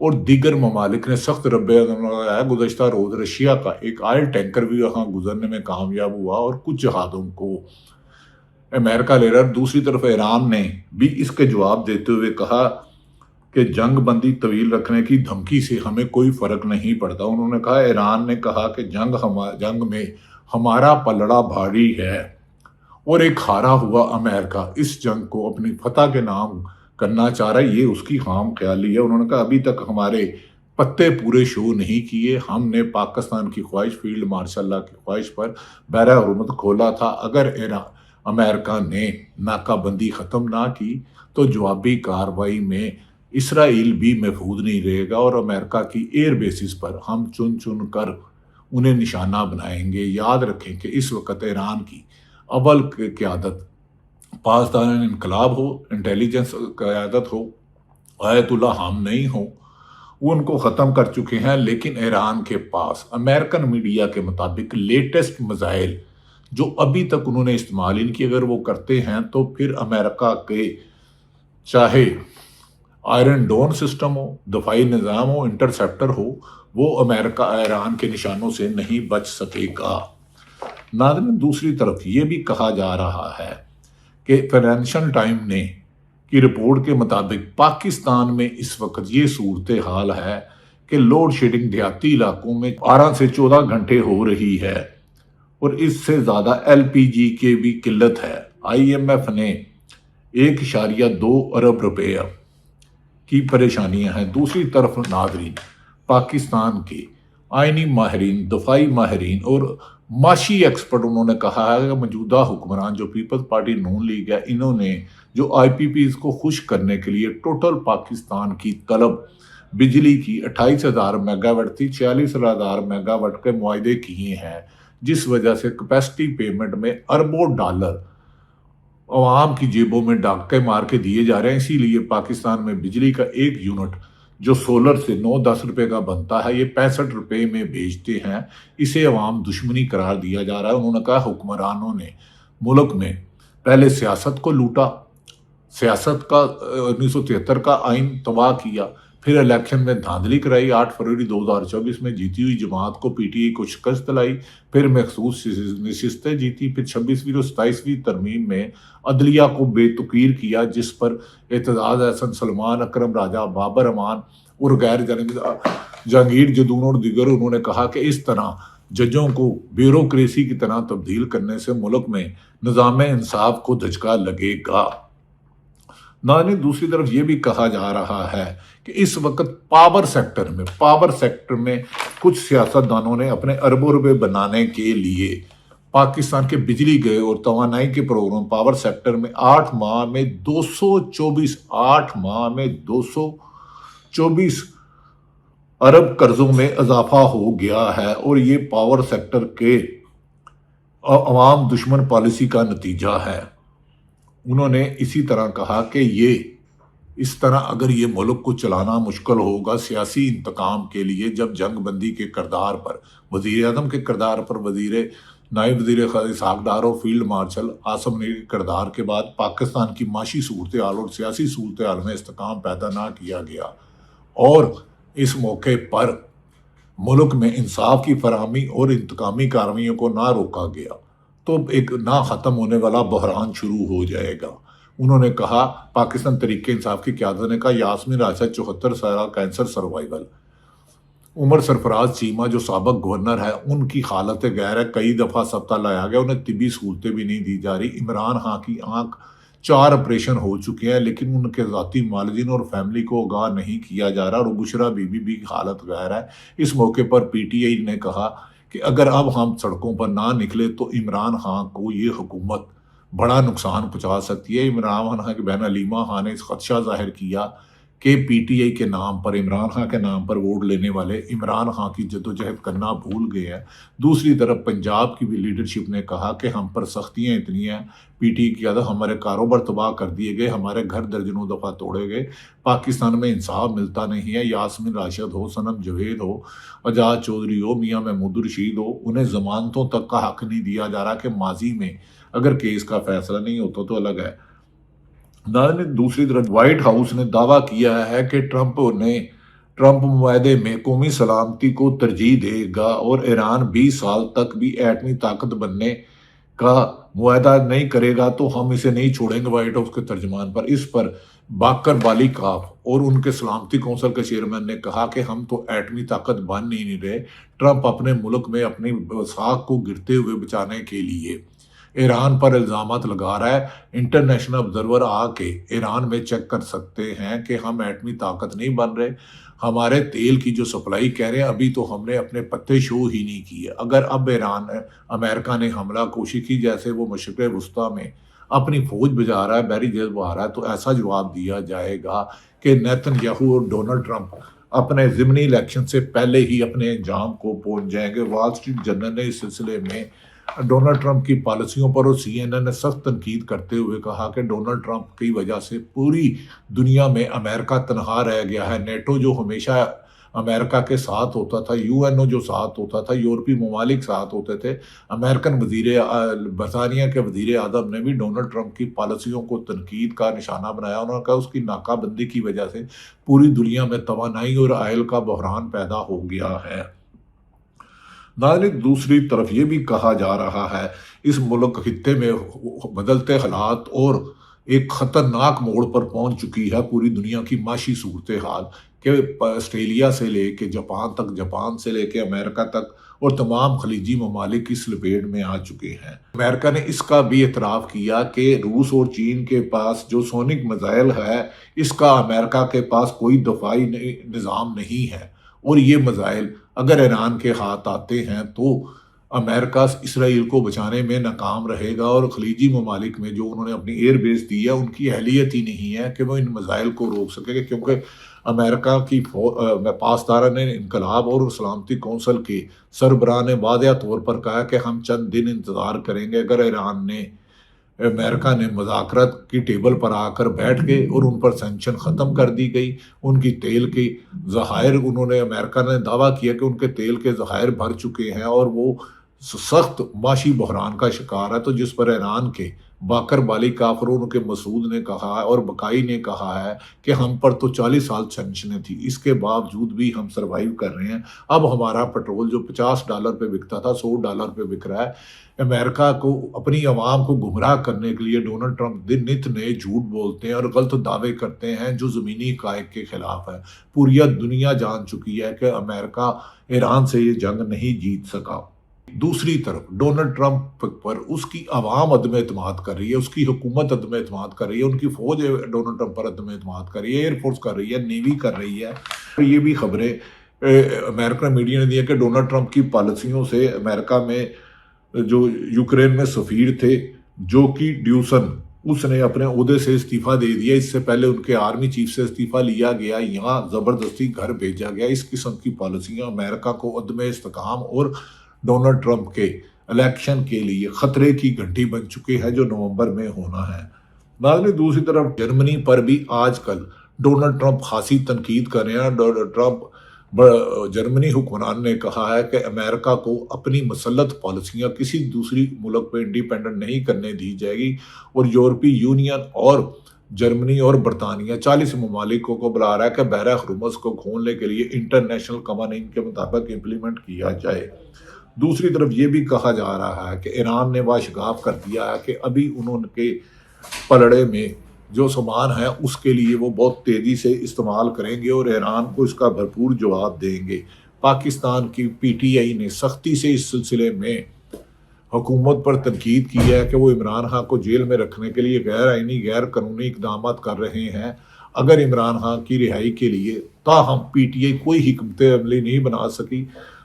اور دیگر ممالک نے سخت رد عمل لگایا۔ گزشتہ روز رشیا کا ایک آئل ٹینکر بھی وہاں گزرنے میں کامیاب ہوا اور کچھ جہازوں کو امریکہ لے رہا۔ دوسری طرف ایران نے بھی اس کے جواب دیتے ہوئے کہا کہ جنگ بندی طویل رکھنے کی دھمکی سے ہمیں کوئی فرق نہیں پڑتا۔ انہوں نے کہا ایران نے کہا کہ جنگ میں ہمارا پلڑا بھاری ہے اور ایک ہارا ہوا امریکہ اس جنگ کو اپنی فتح کے نام کرنا چاہ رہا ہے، یہ اس کی خام خیالی ہے۔ انہوں نے کہا ابھی تک ہمارے پتے پورے شو نہیں کیے، ہم نے پاکستان کی خواہش، فیلڈ مارشل اللہ کی خواہش پر بحر حرمت کھولا تھا۔ اگر امریکہ نے ناکہ بندی ختم نہ کی تو جوابی کارروائی میں اسرائیل بھی محفوظ نہیں رہے گا اور امریکہ کی ایئر بیسز پر ہم چن چن کر انہیں نشانہ بنائیں گے۔ یاد رکھیں کہ اس وقت ایران کی اول کی قیادت پاسداران انقلاب ہو، انٹیلیجنس قیادت ہو، آیت اللہ خامنئی ہو، وہ ان کو ختم کر چکے ہیں، لیکن ایران کے پاس امریکن میڈیا کے مطابق لیٹسٹ میزائل جو ابھی تک انہوں نے استعمال ان کی اگر وہ کرتے ہیں تو پھر امریکہ کے چاہے آئرن ڈون سسٹم ہو، دفاعی نظام ہو، انٹرسیپٹر ہو، وہ امریکہ ایران کے نشانوں سے نہیں بچ سکے گا۔ ناظرین دوسری طرف یہ بھی کہا جا رہا ہے کہ فائنینشل ٹائم نے کی رپورٹ کے مطابق پاکستان میں اس وقت یہ صورتحال ہے کہ لوڈ شیڈنگ دیہاتی علاقوں میں 12 سے 14 گھنٹے ہو رہی ہے اور اس سے زیادہ ایل پی جی کی بھی قلت ہے۔ آئی ایم ایف نے 1.2 ارب روپے کی پریشانیاں ہیں۔ دوسری طرف ناظرین پاکستان کے آئینی ماہرین، دفاعی ماہرین اور معاشی ایکسپرٹ انہوں نے کہا ہے کہ موجودہ حکمران جو پیپلز پارٹی نون لیگ ہے، انہوں نے جو آئی پی پیز کو خوش کرنے کے لیے ٹوٹل پاکستان کی طلب بجلی کی 28,000 میگا واٹ تھی، 46,000 میگا واٹ کے معاہدے کیے ہیں، جس وجہ سے کیپیسٹی پیمنٹ میں اربوں ڈالر عوام کی جیبوں میں ڈاکے مار کے دیے جا رہے ہیں۔ اسی لیے پاکستان میں بجلی کا ایک یونٹ جو سولر سے 9-10 روپے کا بنتا ہے، یہ 65 روپے میں بیچتے ہیں، اسے عوام دشمنی قرار دیا جا رہا ہے۔ انہوں نے کہا حکمرانوں نے ملک میں پہلے سیاست کو لوٹا، سیاست کا 1973 کا آئین تباہ کیا، پھر الیکشن میں دھاندلی کرائی، 8 فروری 2024 میں جیتی ہوئی جماعت کو پی ٹی آئی کو شکست دلائی، پھر مخصوص نشستیں جیتی، پھر 26ویں اور 27ویں ترمیم میں عدلیہ کو بے تقریر کیا، جس پر اعتزاز احسن سلمان، اکرم راجہ، بابر امان اور غیر جہانگیر جدون اور دیگر انہوں نے کہا کہ اس طرح ججوں کو بیوروکریسی کی طرح تبدیل کرنے سے ملک میں نظام انصاف کو دھچکا لگے گا۔ ناظرین دوسری طرف یہ بھی کہا جا رہا ہے کہ اس وقت پاور سیکٹر میں کچھ سیاستدانوں نے اپنے اربوں روپے بنانے کے لیے پاکستان کے بجلی گئے اور توانائی کے پروگرام پاور سیکٹر میں 8 ماہ میں 224 ارب قرضوں میں اضافہ ہو گیا ہے اور یہ پاور سیکٹر کے عوام دشمن پالیسی کا نتیجہ ہے۔ انہوں نے اسی طرح کہا کہ اس طرح اگر یہ ملک کو چلانا مشکل ہوگا سیاسی انتقام کے لیے، جب جنگ بندی کے کردار پر، وزیر اعظم کے کردار پر نائب وزیر اسحاق ڈار اور فیلڈ مارشل عاصم نے کردار کے بعد پاکستان کی معاشی صورتحال اور سیاسی صورتحال میں استحکام پیدا نہ کیا گیا اور اس موقع پر ملک میں انصاف کی فراہمی اور انتقامی کارروائیوں کو نہ روکا گیا تو ایک نہ ختم ہونے والا بحران شروع ہو جائے گا۔ انہوں نے کہا پاکستان تحریک انصاف کی قیادت نے کہا یاسمین راشد 74 سالہ کینسر سروائیول، عمر سرفراز چیمہ جو سابق گورنر ہے ان کی حالت غیر ہے، کئی دفعہ سبتا لایا گیا، انہیں طبی سہولتیں بھی نہیں دی جا رہی۔ عمران خان کی آنکھ 4 آپریشن ہو چکے ہیں لیکن ان کے ذاتی معالجین اور فیملی کو آگاہ نہیں کیا جا رہا اور بشرا بی بی بھی حالت غیر ہے۔ اس موقع پر پی ٹی آئی نے کہا کہ اگر اب ہم سڑکوں پر نہ نکلے تو عمران خان کو یہ حکومت بڑا نقصان پہنچا سکتی ہے۔ عمران خان کی بہن علیمہ خان نے خدشہ ظاہر کیا کہ پی ٹی آئی کے نام پر، عمران خان کے نام پر ووٹ لینے والے عمران خان کی جدوجہد کرنا بھول گئے ہیں۔ دوسری طرف پنجاب کی بھی لیڈرشپ نے کہا کہ ہم پر سختیاں اتنی ہیں، پی ٹی آئی کی قیادت، ہمارے کاروبار تباہ کر دیے گئے، ہمارے گھر درجنوں دفعہ توڑے گئے، پاکستان میں انصاف ملتا نہیں ہے۔ یاسمین راشد ہو، صنم جاوید ہو، اعجاز چودھری ہو، میاں محمود رشید ہو، انہیں ضمانتوں تک کا حق نہیں دیا جا رہا کہ ماضی میں اگر کیس کا فیصلہ نہیں ہوتا تو الگ ہے۔ دوسری طرف وائٹ ہاؤس نے دعویٰ کیا ہے کہ ٹرمپ نے ٹرمپ معاہدے میں قومی سلامتی کو ترجیح دے گا اور ایران 20 سال تک بھی ایٹمی طاقت بننے کا معاہدہ نہیں کرے گا تو ہم اسے نہیں چھوڑیں گے، وائٹ ہاؤس کے ترجمان پر اس پر باکر بالیکاف اور ان کے سلامتی کونسل کے چیئرمین نے کہا کہ ہم تو ایٹمی طاقت بن ہی نہیں رہے۔ ٹرمپ اپنے ملک میں اپنی ساکھ کو گرتے ہوئے بچانے کے لیے ایران پر الزامات لگا رہا ہے۔ انٹرنیشنل آبزرور آ کے ایران میں چیک کر سکتے ہیں کہ ہم ایٹمی طاقت نہیں بن رہے۔ ہمارے تیل کی جو سپلائی کہہ رہے ہیں ابھی تو ہم نے اپنے پتے شو ہی نہیں کیے۔ اگر اب امریکہ نے حملہ کوشی کی جیسے وہ مشرق وسطیٰ میں اپنی فوج بھجا رہا ہے، بحری جہاز بہا رہا ہے، تو ایسا جواب دیا جائے گا کہ نیتن یاہو اور ڈونلڈ ٹرمپ اپنے ضمنی الیکشن سے پہلے ہی اپنے انجام کو پہنچ جائیں گے۔ وال اسٹریٹ جرنل نے اس سلسلے میں ڈونلڈ ٹرمپ کی پالیسیوں پر اور سی این این نے سخت تنقید کرتے ہوئے کہا کہ ڈونلڈ ٹرمپ کی وجہ سے پوری دنیا میں امریکہ تنہا رہ گیا ہے۔ نیٹو جو ہمیشہ امریکہ کے ساتھ ہوتا تھا، یو این او جو ساتھ ہوتا تھا، یورپی ممالک ساتھ ہوتے تھے، امریکن برطانیہ کے وزیر اعظم نے بھی ڈونلڈ ٹرمپ کی پالیسیوں کو تنقید کا نشانہ بنایا۔ انہوں نے کہا اس کی ناکہ بندی کی وجہ سے پوری دنیا میں توانائی اور آئل کا بحران پیدا ہو گیا ہے۔ ناظرین، دوسری طرف یہ بھی کہا جا رہا ہے اس ملک خطے میں بدلتے حالات اور ایک خطرناک موڑ پر پہنچ چکی ہے پوری دنیا کی معاشی صورتحال کہ آسٹریلیا سے لے کے جاپان تک، جاپان سے لے کے امریکہ تک اور تمام خلیجی ممالک اس لپیٹ میں آ چکے ہیں۔ امریکہ نے اس کا بھی اعتراف کیا کہ روس اور چین کے پاس جو سونک میزائل ہے اس کا امریکہ کے پاس کوئی دفاعی نظام نہیں ہے، اور یہ میزائل اگر ایران کے ہاتھ آتے ہیں تو امریکہ اسرائیل کو بچانے میں ناکام رہے گا، اور خلیجی ممالک میں جو انہوں نے اپنی ایئر بیس دی ہے ان کی اہلیت ہی نہیں ہے کہ وہ ان میزائل کو روک سکے، کیونکہ امریکہ کی پاسداران انقلاب اور سلامتی کونسل کے سربراہ نے واضح طور پر کہا کہ ہم چند دن انتظار کریں گے۔ اگر امریکہ نے مذاکرات کی ٹیبل پر آ کر بیٹھ گئے اور ان پر سینکشن ختم کر دی گئی، ان کی تیل کے ذخائر، امریکہ نے دعویٰ کیا کہ ان کے تیل کے ذخائر بھر چکے ہیں اور وہ سخت معاشی بحران کا شکار ہے، تو جس پر ایران کے باکر بالیکاف اور ان کے مسعود نے کہا ہے اور بقائی نے کہا ہے کہ ہم پر تو 40 سال سینکشنیں تھی، اس کے باوجود بھی ہم سروائیو کر رہے ہیں۔ اب ہمارا پٹرول جو $50 پہ بکتا تھا $100 پہ بک رہا ہے۔ امریکہ کو اپنی عوام کو گمراہ کرنے کے لیے ڈونلڈ ٹرمپ نت نئے جھوٹ بولتے ہیں اور غلط دعوے کرتے ہیں جو زمینی حقائق کے خلاف ہے۔ پوری دنیا جان چکی ہے کہ امریکہ ایران سے یہ جنگ نہیں جیت سکا۔ دوسری طرف ڈونلڈ ٹرمپ پر اس کی عوام عدم اعتماد کر رہی ہے، اس کی حکومت عدم اعتماد کر رہی ہے، ان کی فوج ڈونلڈ ٹرمپ پر عدم اعتماد کر رہی ہے، ایئر فورس کر رہی ہے، نیوی کر رہی ہے۔ یہ بھی خبریں امریکن میڈیا نے دی ہے کہ ڈونلڈ ٹرمپ کی پالیسیوں سے امریکہ میں جو یوکرین میں سفیر تھے جو کہ ڈیوسن، اس نے اپنے عہدے سے استعفیٰ دے دیا۔ اس سے پہلے ان کے آرمی چیف سے استعفیٰ لیا گیا، یہاں زبردستی گھر بھیجا گیا۔ اس قسم کی پالیسیاں امریکہ کو عدم استحکام اور ڈونلڈ ٹرمپ کے الیکشن کے لیے خطرے کی گھنٹی بن چکے ہیں جو نومبر میں ہونا ہے۔ ناظرین، دوسری طرف جرمنی پر بھی آج کل ڈونلڈ ٹرمپ خاصی تنقید کر رہے ہیں۔ ڈونلڈ ٹرمپ جرمنی حکمران نے کہا ہے کہ امریکہ کو اپنی مسلط پالیسیاں کسی دوسری ملک پہ انڈیپینڈنٹ نہیں کرنے دی جائے گی، اور یورپی یونین اور جرمنی اور برطانیہ 40 ممالکوں کو بلا رہا ہے کہ بحیرہ ہرمز کو کھولنے کے لیے انٹرنیشنل قوانین کے مطابق امپلیمنٹ کیا جائے۔ دوسری طرف یہ بھی کہا جا رہا ہے کہ ایران نے واشگاف کر دیا ہے کہ ابھی انہوں کے پلڑے میں جو سامان ہے اس کے لیے وہ بہت تیزی سے استعمال کریں گے اور ایران کو اس کا بھرپور جواب دیں گے۔ پاکستان کی پی ٹی آئی نے سختی سے اس سلسلے میں حکومت پر تنقید کی ہے کہ وہ عمران خان کو جیل میں رکھنے کے لیے غیر آئینی غیر قانونی اقدامات کر رہے ہیں۔ اگر عمران خان کی رہائی کے لیے تاہم پی ٹی آئی کوئی حکمت عملی نہیں بنا سکی،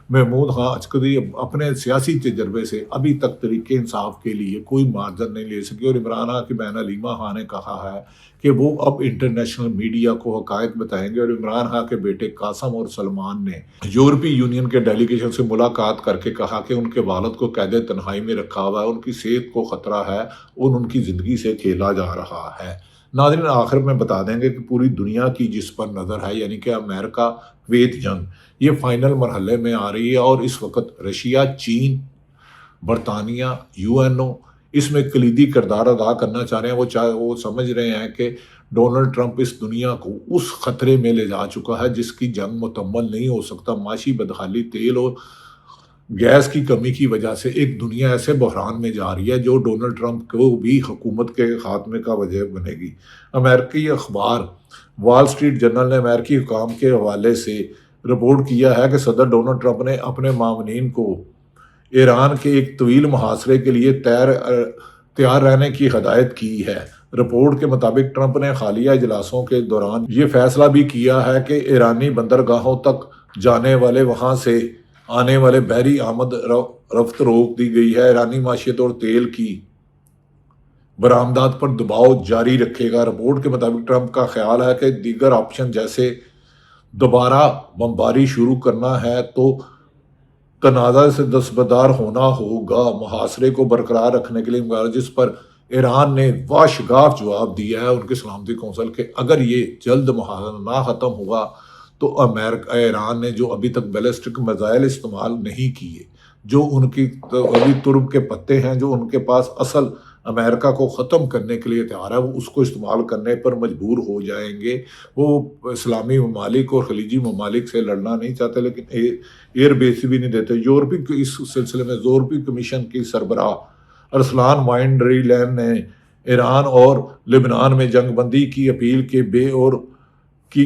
محمود خان اچکدی اپنے سیاسی تجربے سے ابھی تک تحریک انصاف کے لیے کوئی مارجن نہیں لے سکی، اور عمران خان کی بہن علیمہ خان نے کہا ہے کہ وہ اب انٹرنیشنل میڈیا کو حقائق بتائیں گے۔ اور عمران خان کے بیٹے قاسم اور سلمان نے یورپی یونین کے ڈیلیگیشن سے ملاقات کر کے کہا کہ ان کے والد کو قید تنہائی میں رکھا ہوا ہے، ان کی صحت کو خطرہ ہے اور ان کی زندگی سے کھیلا جا رہا ہے۔ ناظرین، آخر میں بتا دیں گے کہ پوری دنیا کی جس پر نظر ہے، یعنی کہ امریکہ کویت جنگ، یہ فائنل مرحلے میں آ رہی ہے، اور اس وقت رشیا، چین، برطانیہ، یو این او اس میں کلیدی کردار ادا کرنا چاہ رہے ہیں۔ وہ سمجھ رہے ہیں کہ ڈونلڈ ٹرمپ اس دنیا کو اس خطرے میں لے جا چکا ہے جس کی جنگ مکمل نہیں ہو سکتا۔ معاشی بدحالی، تیل اور گیس کی کمی کی وجہ سے ایک دنیا ایسے بحران میں جا رہی ہے جو ڈونلڈ ٹرمپ کو بھی حکومت کے خاتمے کا وجہ بنے گی۔ امریکی اخبار وال سٹریٹ جرنل نے امریکی حکام کے حوالے سے رپورٹ کیا ہے کہ صدر ڈونلڈ ٹرمپ نے اپنے معاونین کو ایران کے ایک طویل محاصرے کے لیے تیار رہنے کی ہدایت کی ہے۔ رپورٹ کے مطابق ٹرمپ نے حالیہ اجلاسوں کے دوران یہ فیصلہ بھی کیا ہے کہ ایرانی بندرگاہوں تک جانے والے وہاں سے آنے والے بحری آمد رفت روک دی گئی ہے۔ ایرانی معیشت اور تیل کی برآمدات پر دباؤ جاری رکھے گا۔ رپورٹ کے مطابق ٹرمپ کا خیال ہے کہ دیگر آپشن جیسے دوبارہ بمباری شروع کرنا ہے تو تنازع سے دستبردار ہونا ہوگا محاصرے کو برقرار رکھنے کے لیے، جس پر ایران نے واشگاف جواب دیا ہے ان کی سلامتی کونسل کے اگر یہ جلد محاصرہ نہ ختم ہوا تو ایران نے جو ابھی تک بیلسٹک میزائل استعمال نہیں کیے، جو ان کی ابھی ترب کے پتے ہیں، جو ان کے پاس اصل امریکہ کو ختم کرنے کے لیے تیار ہے، وہ اس کو استعمال کرنے پر مجبور ہو جائیں گے۔ وہ اسلامی ممالک اور خلیجی ممالک سے لڑنا نہیں چاہتے لیکن ایئر بیس بھی نہیں دیتے۔ اس سلسلے میں یورپی کمیشن کی سربراہ ارسلان وان ڈر لین نے ایران اور لبنان میں جنگ بندی کی اپیل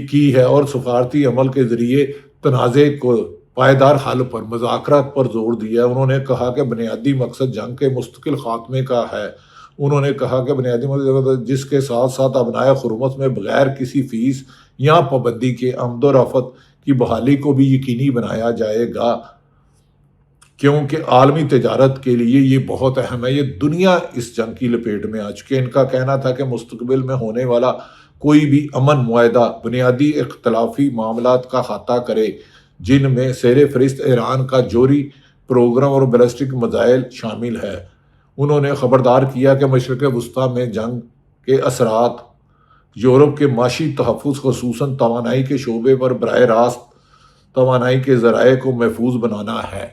کی ہے اور سفارتی عمل کے ذریعے تنازع کو پائیدار حل پر مذاکرات پر زور دیا ہے۔ انہوں نے کہا کہ بنیادی مقصد جنگ کے مستقل خاتمے کا ہے۔ انہوں نے کہا کہ بنیادی مقصد جس کے ساتھ ساتھ ابنائے حرمت میں بغیر کسی فیس یا پابندی کے آمد و رفت کی بحالی کو بھی یقینی بنایا جائے گا، کیونکہ عالمی تجارت کے لیے یہ بہت اہم ہے۔ یہ دنیا اس جنگ کی لپیٹ میں آ چکی ہے۔ ان کا کہنا تھا کہ مستقبل میں ہونے والا کوئی بھی امن معاہدہ بنیادی اختلافی معاملات کا احاطہ کرے جن میں زیر فہرست ایران کا جوہری پروگرام اور بیلسٹک میزائل شامل ہے۔ انہوں نے خبردار کیا کہ مشرق وسطیٰ میں جنگ کے اثرات یورپ کے معاشی تحفظ خصوصاً توانائی کے شعبے پر براہ راست توانائی کے ذرائع کو محفوظ بنانا ہے،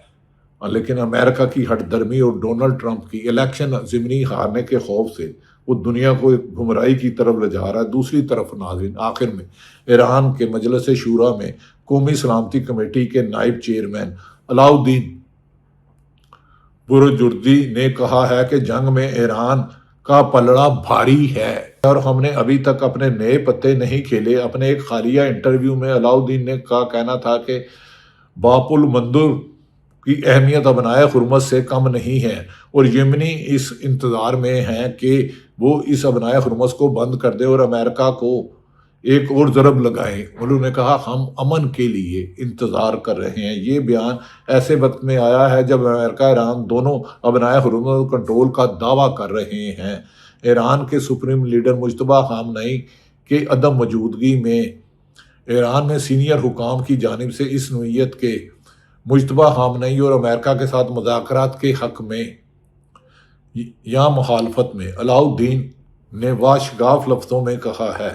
لیکن امریکہ کی ہٹ درمی اور ڈونلڈ ٹرمپ کی الیکشن ضمنی ہارنے کے خوف سے وہ دنیا کو ایک گمراہی کی طرف لے جا رہا ہے۔ دوسری طرف ناظرین، آخر میں ایران کے مجلس شورا میں قومی سلامتی کمیٹی کے نائب چیئرمین علاؤالدین برجردی نے کہا ہے کہ جنگ میں ایران کا پلڑا بھاری ہے اور ہم نے ابھی تک اپنے نئے پتے نہیں کھیلے۔ اپنے ایک حالیہ انٹرویو میں علاؤالدین نے کہنا تھا کہ باپ المندر کی اہمیت ابنائے حرمت سے کم نہیں ہے اور یمنی اس انتظار میں ہیں کہ وہ اس ابنائے حرمت کو بند کر دے اور امریکہ کو ایک اور ضرب لگائیں۔ انہوں نے کہا ہم امن کے لیے انتظار کر رہے ہیں۔ یہ بیان ایسے وقت میں آیا ہے جب امریکہ ایران دونوں ابنائے حرمت کنٹرول کا دعویٰ کر رہے ہیں۔ ایران کے سپریم لیڈر مجتبیٰ خامنئی کے عدم موجودگی میں ایران میں سینئر حکام کی جانب سے اس نوعیت کے مجتبیٰ خامنئی اور امریکہ کے ساتھ مذاکرات کے حق میں یا مخالفت میں علاؤالدین نے واشگاف لفظوں میں کہا ہے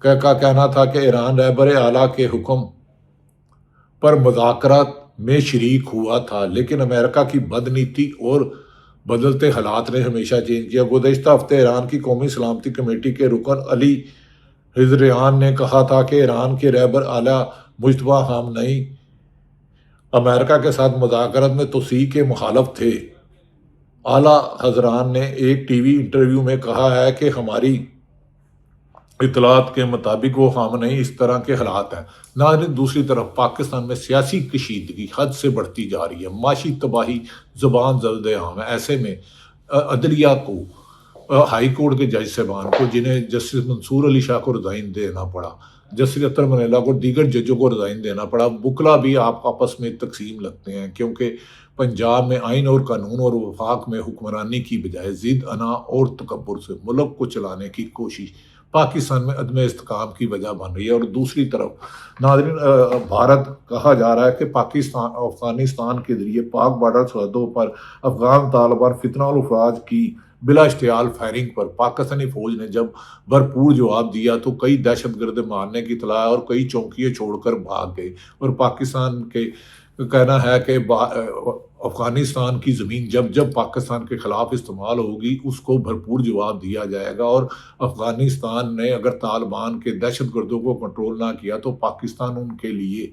کا کہنا تھا کہ ایران رہبر اعلیٰ کے حکم پر مذاکرات میں شریک ہوا تھا لیکن امریکہ کی بدنیتی اور بدلتے حالات نے ہمیشہ چینج کیا۔ گزشتہ ہفتے ایران کی قومی سلامتی کمیٹی کے رکن علی حزریان نے کہا تھا کہ ایران کے رہبر اعلیٰ مجتبیٰ خامنئی امریکہ کے ساتھ مذاکرات میں توسیع کے مخالف تھے۔ اعلیٰ حزریان نے ایک ٹی وی انٹرویو میں کہا ہے کہ ہماری اطلاعات کے مطابق وہ خامنئی اس طرح کے حالات ہیں۔ ناظرین، دوسری طرف پاکستان میں سیاسی کشیدگی حد سے بڑھتی جا رہی ہے، معاشی تباہی زبان زلد عام ہے۔ ایسے میں عدلیہ کو، ہائی کورٹ کے جج صاحبان کو جنہیں جسٹس منصور علی شاہ کو ریزائن دینا پڑا، جسٹس اطہر منیلا کو، دیگر ججوں کو ریزائن دینا پڑا، وکلا بھی آپس میں تقسیم لگتے ہیں کیونکہ پنجاب میں آئین اور قانون اور وفاق میں حکمرانی کی بجائے ضد انا اور تکبر سے ملک کو چلانے کی کوشش پاکستان میں عدم استحکام کی وجہ بن رہی ہے۔ اور دوسری طرف ناظرین، بھارت کہا جا رہا ہے کہ افغانستان کے ذریعے پاک بارڈر سرحدوں پر افغان طالبان فتنہ الافواج کی بلا اشتعال فائرنگ پر پاکستانی فوج نے جب بھرپور جواب دیا تو کئی دہشت گرد مارنے کی اطلاع اور کئی چوکیاں چھوڑ کر بھاگ گئے۔ اور پاکستان کے کہنا ہے کہ افغانستان کی زمین جب جب پاکستان کے خلاف استعمال ہوگی اس کو بھرپور جواب دیا جائے گا، اور افغانستان نے اگر طالبان کے دہشت گردوں کو کنٹرول نہ کیا تو پاکستان ان کے لیے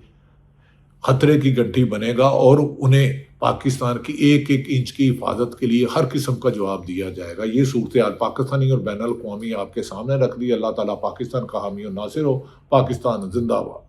خطرے کی گھنٹی بنے گا، اور انہیں پاکستان کی ایک ایک انچ کی حفاظت کے لیے ہر قسم کا جواب دیا جائے گا۔ یہ صورتحال پاکستانی اور بین الاقوامی آپ کے سامنے رکھ دی۔ اللہ تعالیٰ پاکستان کا حامی و ناصر ہو۔ پاکستان زندہ باد۔